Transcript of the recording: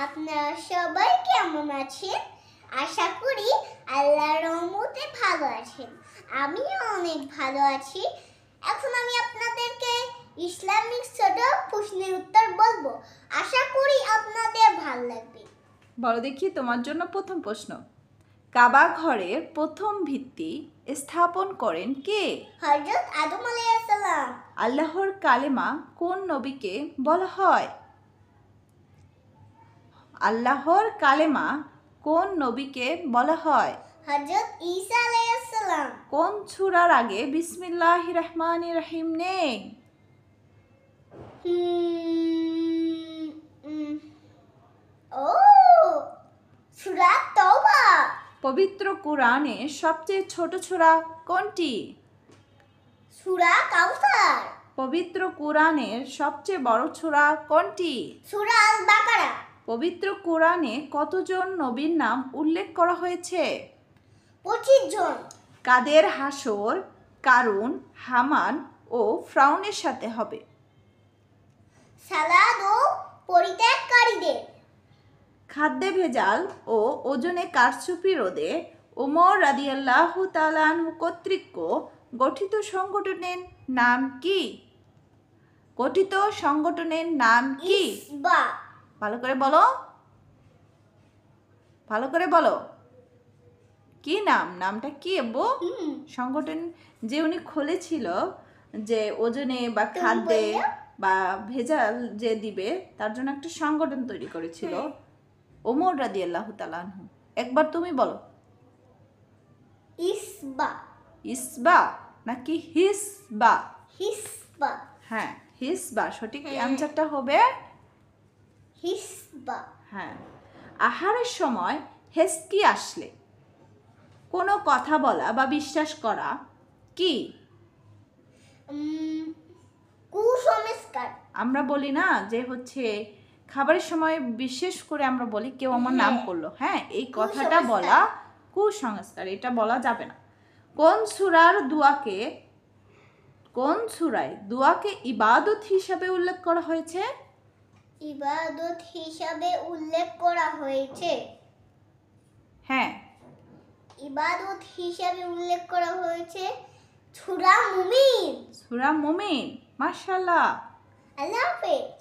আপনারা সবাই কেমন আছেন? আশা করি আল্লাহর রহমতে ভালো আছেন। আমিও অনেক ভালো আছি। এখন আমি আপনাদেরকে ইসলামিক ছোট প্রশ্নের উত্তর বলবো। আশা করি আপনাদের ভালো লাগবে। বলো দেখি, তোমার জন্য প্রথম প্রশ্ন। কাবা ঘরের প্রথম ভিত্তি স্থাপন করেন কে? হযরত আদম আলাইহিস সালাম। আল্লাহর কালেমা কোন নবীকে বলা হয়? আল্লাহর কালেমা কোন নবীকে বলা হয়? হযরত ঈসা আলাইহিস সালাম। কোন সূরার আগে বিসমিল্লাহির রহমানির রহিম নেই? সূরা তাওবা। পবিত্র কোরআনে সবচেয়ে ছোট সূরা কোনটি? সূরা কাউসার। পবিত্র কোরআনের সবচেয়ে বড় সূরা কোনটি? সূরা আল বাকারা। পবিত্র কোরআনে কতজন নবীর নাম উল্লেখ করা হয়েছে? 25 জন। কাদের হাসর কারুন, হামান ও ফ্রাউনের সাথে হবে? সালাদ ও পরিত্যাগকারীদের। খাদ্যে ভেজাল ও ওজনে কারচুপি রোধে ওমর রাদিয়াল্লাহু তাআলা আনহু কর্তৃক গঠিত সংগঠনের নাম কি? গঠিত সংগঠনের নাম কি? ইসবা। ভালো করে বলো, ভালো করে বলো, কি নাম? নামটা কি আব্বু? সংগঠন যে উনি খুলেছিল, যে ওজনে বা খাদ্যে বা ভেজাল যে দিবে তার জন্য একটা সংগঠন তৈরি করেছিল, ওমর রাদিয়াল্লাহু তাআলা আনহু। একবার তুমি বলো। ইসবা। ইসবা নাকি হিসবা? হিসবা। হ্যাঁ, হিসবা সঠিক অ্যানসারটা হবে হিসবা। হ্যাঁ। আহারের সময় হেসকি আসলে কোনো কথা বলা বা বিশ্বাস করা কি? কুসংস্কার। আমরা বলি না যে হচ্ছে খাবারের সময় বিশেষ করে আমরা বলি কেউ আমার নাম করলো, হ্যাঁ, এই কথাটা বলা কুসংস্কার, এটা বলা যাবে না। কোন সূরায় দুআকে ইবাদত হিসাবে উল্লেখ করা হয়েছে? ইবাদত হিসাবে উল্লেখ করা হয়েছে। হ্যাঁ, ইবাদত হিসাবে উল্লেখ করা হয়েছে সূরা মুমিন। সূরা মুমিন। মাশাআল্লাহ। আল্লাহ হাফেজ।